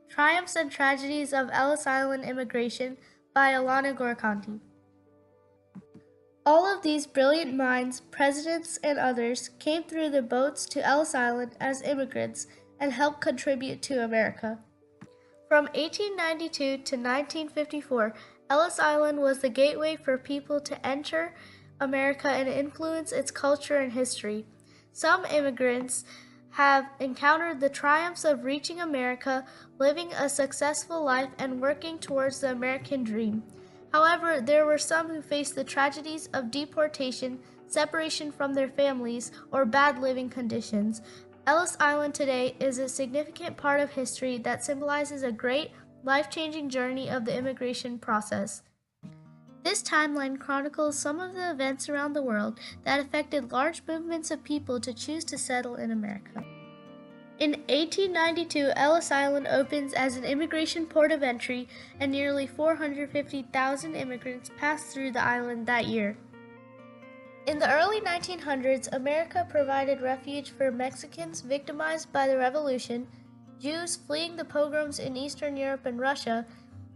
Triumphs and Tragedies of Ellis Island Immigration by Alana Gorukanti. All of these brilliant minds, presidents and others, came through the boats to Ellis Island as immigrants and helped contribute to America. From 1892 to 1954, Ellis Island was the gateway for people to enter America and influence its culture and history. Some immigrants have encountered the triumphs of reaching America, living a successful life, and working towards the American dream. However, there were some who faced the tragedies of deportation, separation from their families, or bad living conditions. Ellis Island today is a significant part of history that symbolizes a great, life-changing journey of the immigration process. This timeline chronicles some of the events around the world that affected large movements of people to choose to settle in America. In 1892, Ellis Island opens as an immigration port of entry, and nearly 450,000 immigrants passed through the island that year. In the early 1900s, America provided refuge for Mexicans victimized by the Revolution, Jews fleeing the pogroms in Eastern Europe and Russia,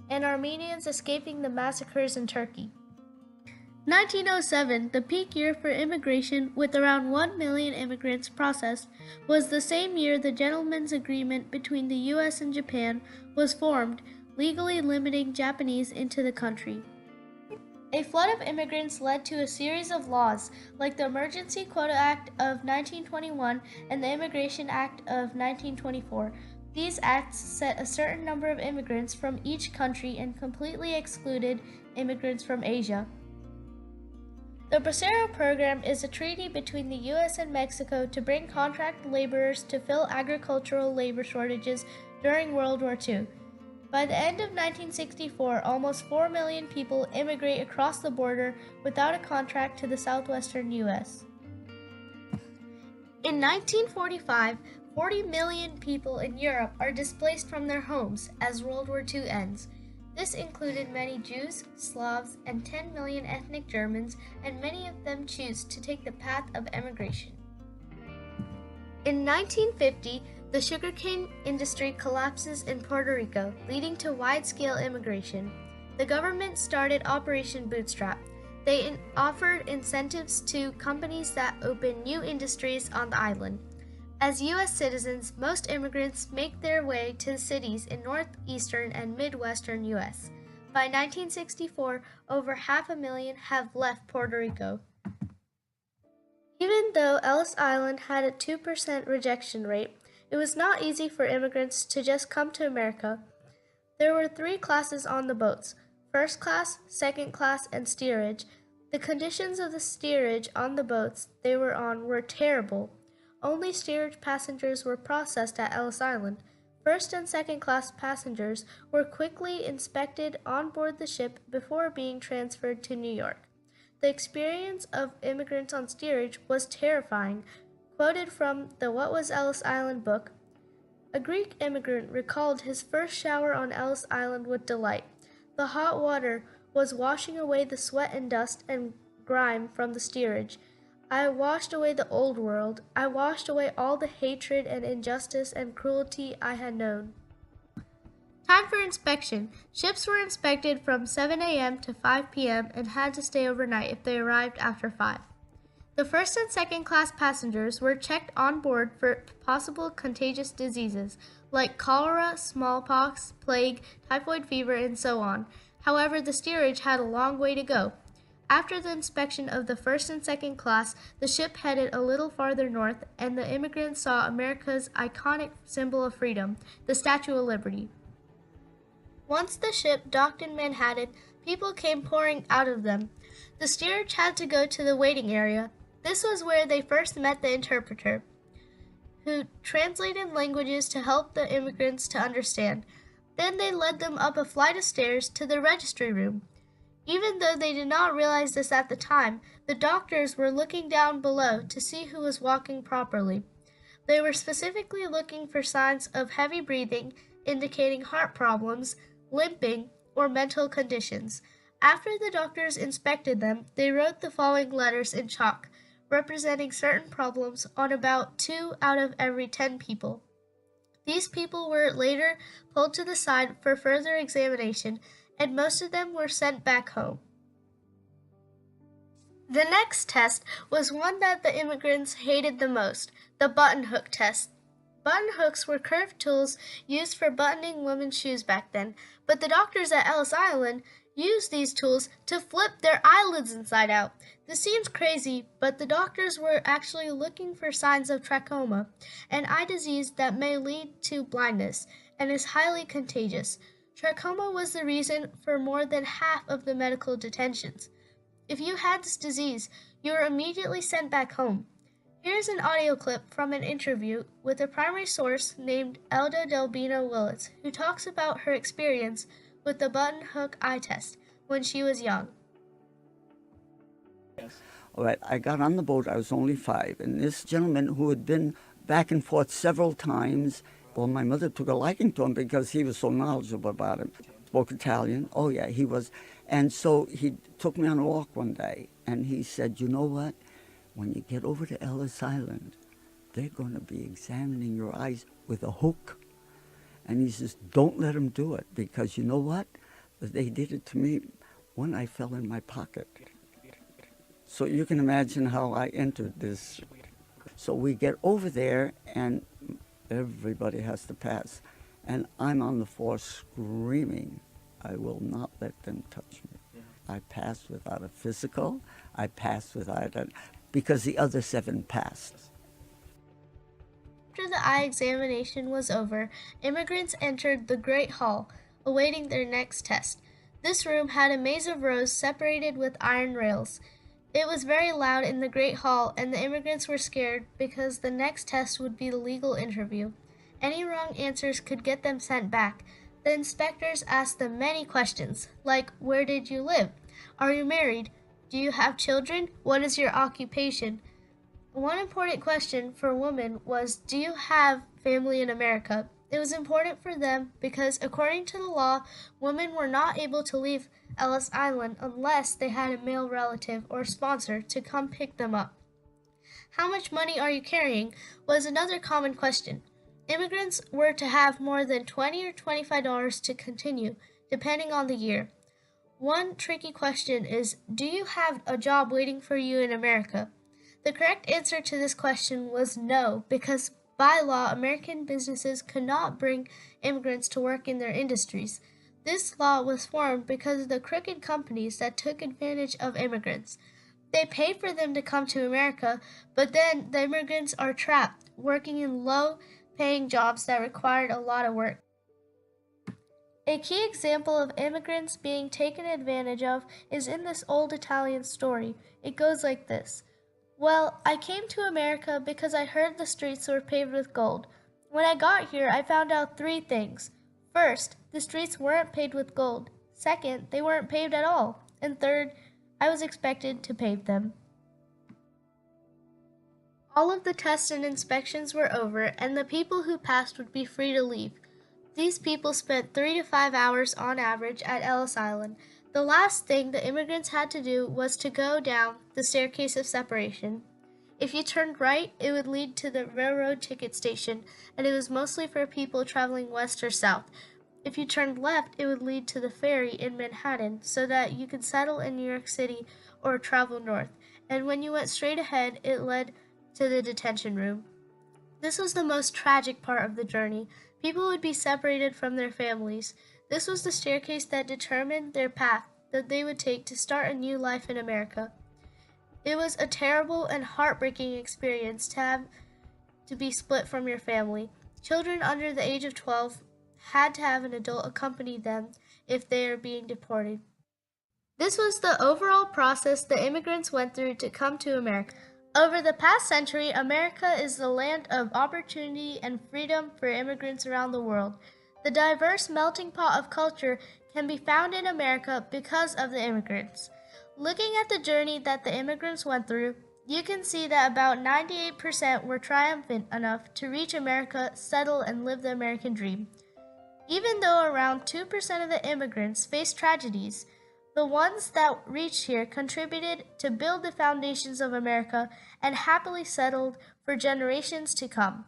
and Armenians escaping the massacres in Turkey. 1907, the peak year for immigration with around 1 million immigrants processed, was the same year the Gentleman's Agreement between the U.S. and Japan was formed, legally limiting Japanese into the country. A flood of immigrants led to a series of laws, like the Emergency Quota Act of 1921 and the Immigration Act of 1924. These acts set a certain number of immigrants from each country and completely excluded immigrants from Asia. The Bracero Program is a treaty between the U.S. and Mexico to bring contract laborers to fill agricultural labor shortages during World War II. By the end of 1964, almost 4 million people immigrate across the border without a contract to the southwestern U.S. In 1945, 40 million people in Europe are displaced from their homes as World War II ends. This included many Jews, Slavs, and 10 million ethnic Germans, and many of them choose to take the path of emigration. In 1950, the sugarcane industry collapses in Puerto Rico, leading to wide-scale immigration. The government started Operation Bootstrap. They offered incentives to companies that opened new industries on the island. As U.S. citizens, most immigrants make their way to cities in northeastern and midwestern U.S. By 1964, over 500,000 have left Puerto Rico. Even though Ellis Island had a 2% rejection rate, it was not easy for immigrants to just come to America. There were 3 classes on the boats: first class, second class, and steerage. The conditions of the steerage on the boats they were on were terrible. Only steerage passengers were processed at Ellis Island. First and second class passengers were quickly inspected on board the ship before being transferred to New York. The experience of immigrants on steerage was terrifying. Quoted from the What Was Ellis Island book, a Greek immigrant recalled his first shower on Ellis Island with delight. The hot water was washing away the sweat and dust and grime from the steerage. I washed away the old world. I washed away all the hatred and injustice and cruelty I had known. Time for inspection. Ships were inspected from 7 a.m. to 5 p.m. and had to stay overnight if they arrived after 5. The first and second class passengers were checked on board for possible contagious diseases like cholera, smallpox, plague, typhoid fever, and so on. However, the steerage had a long way to go. After the inspection of the first and second class, the ship headed a little farther north, and the immigrants saw America's iconic symbol of freedom, the Statue of Liberty. Once the ship docked in Manhattan, people came pouring out of them. The steerage had to go to the waiting area. This was where they first met the interpreter, who translated languages to help the immigrants to understand. Then they led them up a flight of stairs to the registry room. Even though they did not realize this at the time, the doctors were looking down below to see who was walking properly. They were specifically looking for signs of heavy breathing, indicating heart problems, limping, or mental conditions. After the doctors inspected them, they wrote the following letters in chalk, representing certain problems on about 2 out of every 10 people. These people were later pulled to the side for further examination, and most of them were sent back home. The next test was one that the immigrants hated the most, the button hook test. Button hooks were curved tools used for buttoning women's shoes back then, but the doctors at Ellis Island used these tools to flip their eyelids inside out. This seems crazy, but the doctors were actually looking for signs of trachoma, an eye disease that may lead to blindness and is highly contagious. Trachoma was the reason for more than half of the medical detentions. If you had this disease, you were immediately sent back home. Here's an audio clip from an interview with a primary source named Elda Delbina Willits, who talks about her experience with the button hook eye test when she was young. All right, I got on the boat, I was only 5, and this gentleman who had been back and forth several times, well, my mother took a liking to him because he was so knowledgeable about him. Spoke Italian, oh yeah, he was. And so he took me on a walk one day, and he said, you know what? When you get over to Ellis Island, they're going to be examining your eyes with a hook. And he says, don't let them do it, because you know what? They did it to me. One eye fell in my pocket. So you can imagine how I entered this. So we get over there, and everybody has to pass. And I'm on the floor screaming, I will not let them touch me. I passed without a physical. I passed without a, because the other 7 passed. After the eye examination was over, immigrants entered the Great Hall, awaiting their next test. This room had a maze of rows separated with iron rails. It was very loud in the Great Hall, and the immigrants were scared because the next test would be the legal interview. Any wrong answers could get them sent back. The inspectors asked them many questions, like, where did you live? Are you married? Do you have children? What is your occupation? One important question for women was, do you have family in America? It was important for them because, according to the law, women were not able to leave Ellis Island unless they had a male relative or sponsor to come pick them up. How much money are you carrying was another common question. Immigrants were to have more than $20 or $25 to continue, depending on the year. One tricky question is, do you have a job waiting for you in America? The correct answer to this question was no, because by law, American businesses could not bring immigrants to work in their industries. This law was formed because of the crooked companies that took advantage of immigrants. They paid for them to come to America, but then the immigrants are trapped, working in low-paying jobs that required a lot of work. A key example of immigrants being taken advantage of is in this old Italian story. It goes like this. Well, I came to America because I heard the streets were paved with gold. When I got here, I found out 3 things. First, the streets weren't paved with gold. Second, they weren't paved at all. And third, I was expected to pave them. All of the tests and inspections were over, and the people who passed would be free to leave. These people spent 3 to 5 hours on average at Ellis Island. The last thing the immigrants had to do was to go down the staircase of separation. If you turned right, it would lead to the railroad ticket station, and it was mostly for people traveling west or south. If you turned left, it would lead to the ferry in Manhattan so that you could settle in New York City or travel north. And when you went straight ahead, it led to the detention room. This was the most tragic part of the journey. People would be separated from their families. This was the staircase that determined their path that they would take to start a new life in America. It was a terrible and heartbreaking experience to have to be split from your family. Children under the age of 12 had to have an adult accompany them if they are being deported. This was the overall process the immigrants went through to come to America. Over the past century, America is the land of opportunity and freedom for immigrants around the world. The diverse melting pot of culture can be found in America because of the immigrants. Looking at the journey that the immigrants went through, you can see that about 98% were triumphant enough to reach America, settle, and live the American dream. Even though around 2% of the immigrants faced tragedies, the ones that reached here contributed to build the foundations of America and happily settled for generations to come.